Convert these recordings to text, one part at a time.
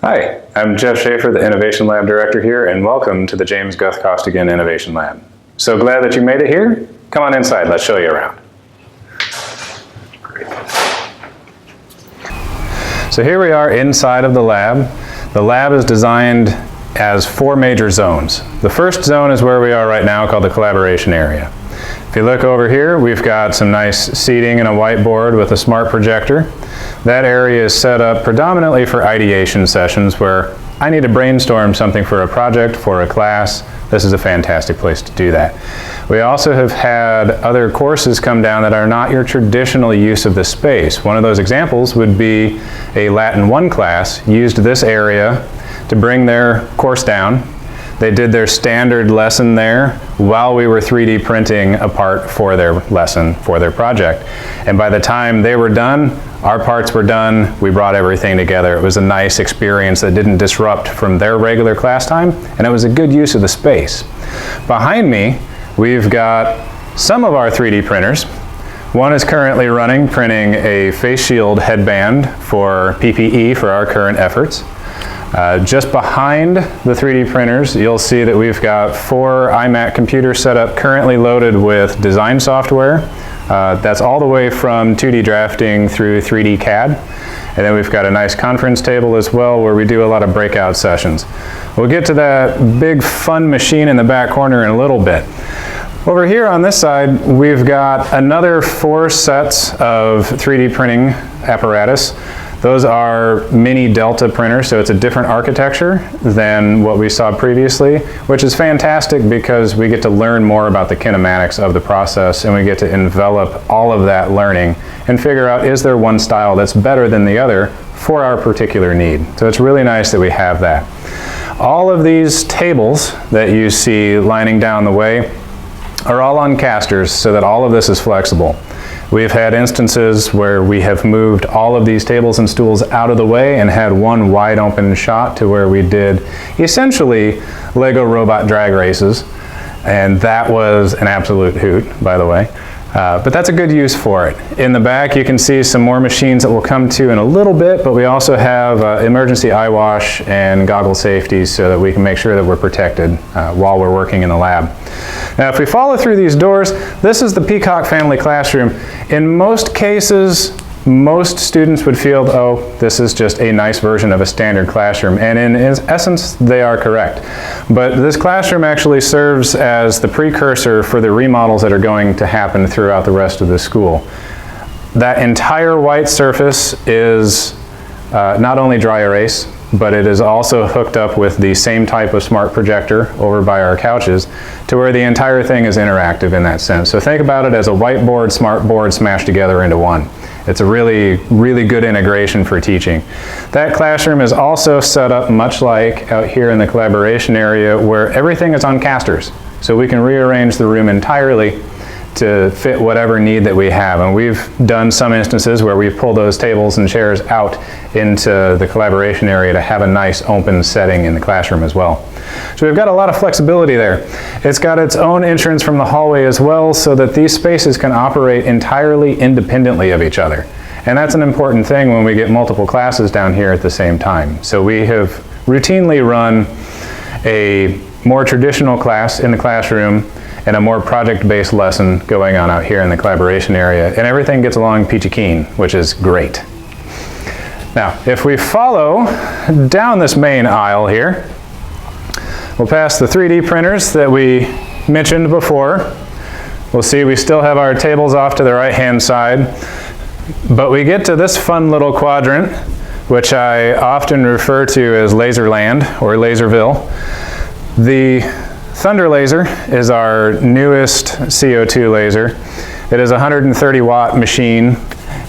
Hi, I'm Jeff Schaefer, the Innovation Lab Director here, and welcome to the James Guth Costigan Innovation Lab. So glad that you made it here. Come on inside, let's show you around. So here we are inside of the lab. The lab is designed as 4 major zones. The first zone is where we are right now, called the collaboration area. If you look over here, we've got some nice seating and a whiteboard with a smart projector. That area is set up predominantly for ideation sessions where I need to brainstorm something for a project, for a class. This is a fantastic place to do that. We also have had other courses come down that are not your traditional use of the space. One of those examples would be a Latin 1 class used this area to bring their course down. They did their standard lesson there while we were 3D printing a part for their lesson, for their project. And by the time they were done, our parts were done, we brought everything together. It was a nice experience that didn't disrupt from their regular class time, and it was a good use of the space. Behind me, we've got some of our 3D printers. One is currently running, printing a face shield headband for PPE for our current efforts. Just behind the 3D printers, you'll see that we've got 4 iMac computers set up, currently loaded with design software. That's all the way from 2D drafting through 3D CAD. And then we've got a nice conference table as well where we do a lot of breakout sessions. We'll get to that big fun machine in the back corner in a little bit. Over here on this side, we've got another 4 sets of 3D printing apparatus. Those are mini Delta printers, so it's a different architecture than what we saw previously, which is fantastic because we get to learn more about the kinematics of the process, and we get to envelop all of that learning and figure out, is there one style that's better than the other for our particular need? So it's really nice that we have that. All of these tables that you see lining down the way are all on casters so that all of this is flexible. We've had instances where we have moved all of these tables and stools out of the way and had one wide open shot to where we did essentially Lego robot drag races, and that was an absolute hoot, by the way. But that's a good use for it. In the back you can see some more machines that we'll come to in a little bit, but we also have emergency eye wash and goggle safety so that we can make sure that we're protected while we're working in the lab. Now if we follow through these doors, this is the Peacock family classroom. In most cases, most students would feel, oh, this is just a nice version of a standard classroom, and in essence, they are correct. But this classroom actually serves as the precursor for the remodels that are going to happen throughout the rest of the school. That entire white surface is not only dry erase, but it is also hooked up with the same type of smart projector over by our couches to where the entire thing is interactive in that sense. So think about it as a whiteboard, smart board smashed together into one. It's a really, really good integration for teaching. That classroom is also set up much like out here in the collaboration area where everything is on casters. So we can rearrange the room entirely to fit whatever need that we have. And we've done some instances where we've pulled those tables and chairs out into the collaboration area to have a nice open setting in the classroom as well. So we've got a lot of flexibility there. It's got its own entrance from the hallway as well so that these spaces can operate entirely independently of each other. And that's an important thing when we get multiple classes down here at the same time. So we have routinely run a more traditional class in the classroom and a more project-based lesson going on out here in the collaboration area. And everything gets along peachy keen, which is great. Now, if we follow down this main aisle here, we'll pass the 3D printers that we mentioned before. We'll see we still have our tables off to the right-hand side, but we get to this fun little quadrant, which I often refer to as Laserland or Laserville. The Thunder laser is our newest CO2 laser. It is a 130 watt machine.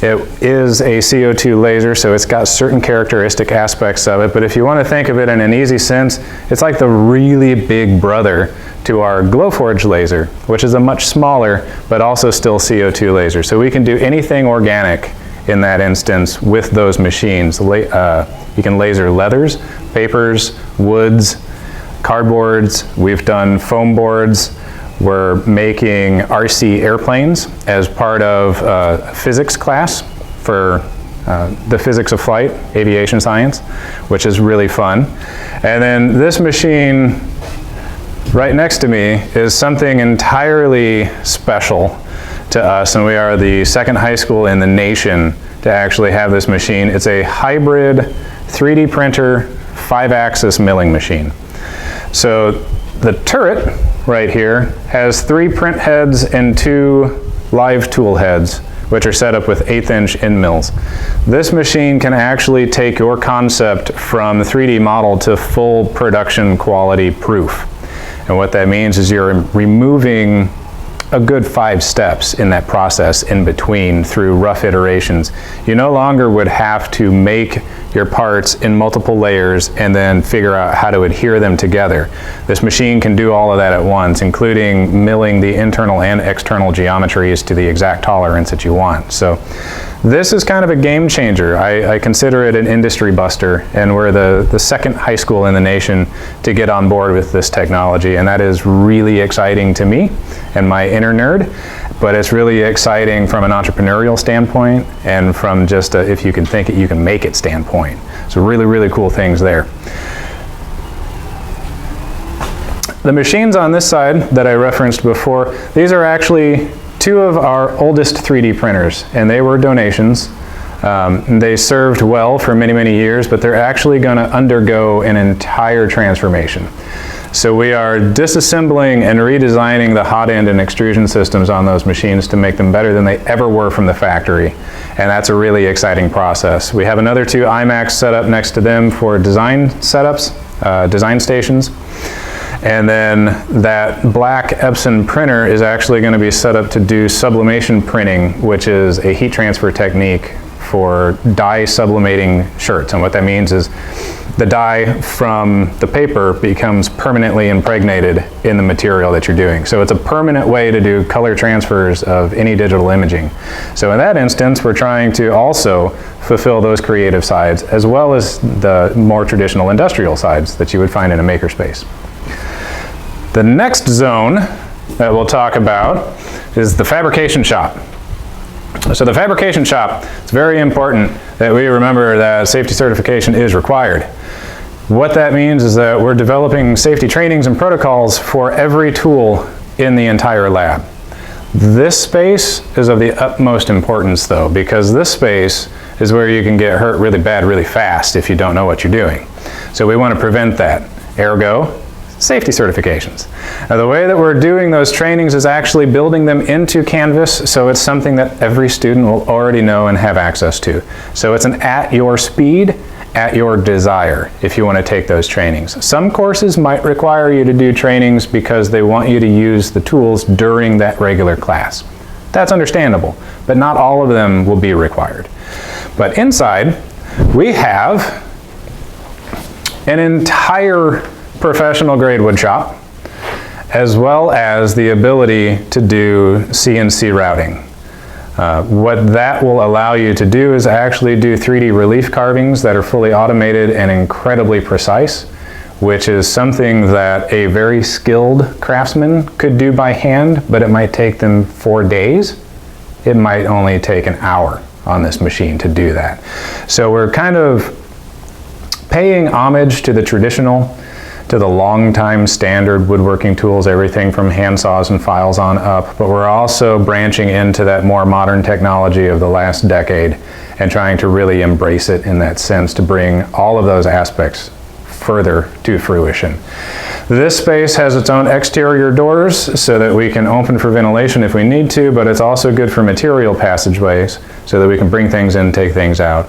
It is a CO2 laser, so it's got certain characteristic aspects of it, but if you want to think of it in an easy sense, it's like the really big brother to our Glowforge laser, which is a much smaller but also still CO2 laser. So we can do anything organic in that instance with those machines. You can laser leathers, papers, woods, cardboards. We've done foam boards. We're making RC airplanes as part of a physics class for the physics of flight, aviation science, which is really fun. And then this machine right next to me is something entirely special to us, and we are the second high school in the nation to actually have this machine. It's a hybrid 3D printer 5-axis milling machine. So the turret right here has 3 print heads and 2 live tool heads, which are set up with 1/8" end mills. This machine can actually take your concept from 3D model to full production quality proof. And what that means is you're removing a good 5 steps in that process in between through rough iterations. You no longer would have to make your parts in multiple layers and then figure out how to adhere them together. This machine can do all of that at once, including milling the internal and external geometries to the exact tolerance that you want. So this is kind of a game changer. I consider it an industry buster, and we're the second high school in the nation to get on board with this technology, and that is really exciting to me and my inner nerd, but it's really exciting from an entrepreneurial standpoint and from just a, if you can think it, you can make it standpoint. So really, really cool things there. The machines on this side that I referenced before, these are actually 2 of our oldest 3D printers, and they were donations. They served well for many, many years, but they're actually going to undergo an entire transformation. So we are disassembling and redesigning the hot end and extrusion systems on those machines to make them better than they ever were from the factory. And that's a really exciting process. We have another 2 iMacs set up next to them for design setups, design stations. And then that black Epson printer is actually going to be set up to do sublimation printing, which is a heat transfer technique for dye sublimating shirts. And what that means is the dye from the paper becomes permanently impregnated in the material that you're doing. So it's a permanent way to do color transfers of any digital imaging. So in that instance, we're trying to also fulfill those creative sides, as well as the more traditional industrial sides that you would find in a makerspace. The next zone that we'll talk about is the fabrication shop. So the fabrication shop, it's very important that we remember that safety certification is required. What that means is that we're developing safety trainings and protocols for every tool in the entire lab. This space is of the utmost importance though, because this space is where you can get hurt really bad really fast if you don't know what you're doing. So we want to prevent that. Ergo, safety certifications. Now the way that we're doing those trainings is actually building them into Canvas, so it's something that every student will already know and have access to. So it's an at your speed, at your desire, if you want to take those trainings. Some courses might require you to do trainings because they want you to use the tools during that regular class. That's understandable, but not all of them will be required. But inside, we have an entire professional grade wood shop, as well as the ability to do CNC routing. What that will allow you to do is actually do 3D relief carvings that are fully automated and incredibly precise, which is something that a very skilled craftsman could do by hand, but it might take them 4 days. It might only take an hour on this machine to do that. So we're kind of paying homage to the traditional, to the long-time standard woodworking tools, everything from handsaws and files on up, but we're also branching into that more modern technology of the last decade and trying to really embrace it in that sense to bring all of those aspects further to fruition. This space has its own exterior doors so that we can open for ventilation if we need to, but it's also good for material passageways so that we can bring things in, take things out.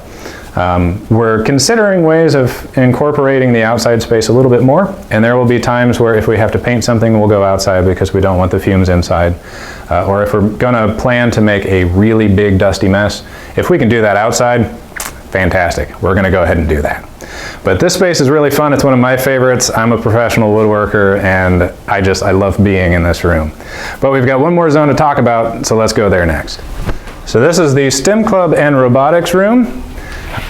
We're considering ways of incorporating the outside space a little bit more, and there will be times where if we have to paint something, we'll go outside because we don't want the fumes inside. Or if we're going to plan to make a really big dusty mess, if we can do that outside, fantastic. We're going to go ahead and do that. But this space is really fun. It's one of my favorites. I'm a professional woodworker, and I love being in this room. But we've got one more zone to talk about, so let's go there next. So this is the STEM Club and Robotics room.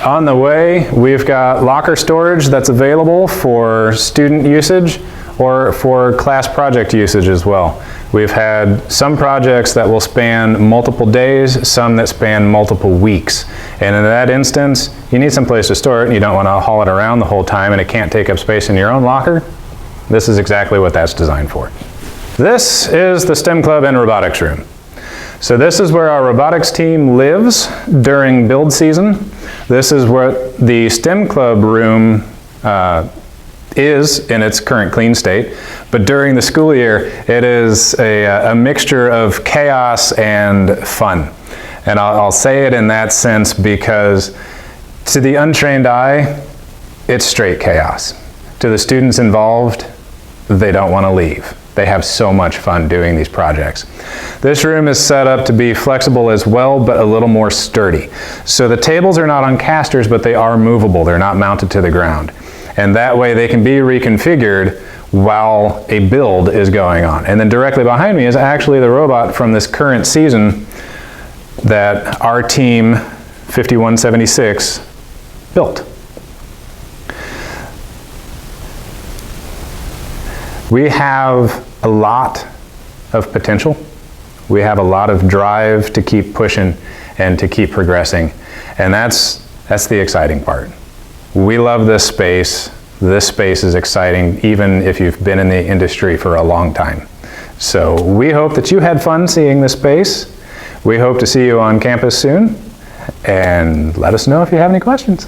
On the way, we've got locker storage that's available for student usage, or for class project usage as well. We've had some projects that will span multiple days, some that span multiple weeks. And in that instance, you need some place to store it and you don't want to haul it around the whole time and it can't take up space in your own locker. This is exactly what that's designed for. This is the STEM Club and robotics room. So this is where our robotics team lives during build season. This is where the STEM Club room is in its current clean state, but during the school year it is a mixture of chaos and fun. And I'll say it in that sense because to the untrained eye, it's straight chaos. To the students involved, they don't want to leave. They have so much fun doing these projects. This room is set up to be flexible as well, but a little more sturdy. So the tables are not on casters, but they are movable. They're not mounted to the ground. And that way they can be reconfigured while a build is going on. And then directly behind me is actually the robot from this current season that our team 5176 built. We have a lot of potential. We have a lot of drive to keep pushing and to keep progressing. And that's the exciting part. We love this space. This space is exciting, even if you've been in the industry for a long time. So we hope that you had fun seeing this space. We hope to see you on campus soon. And let us know if you have any questions.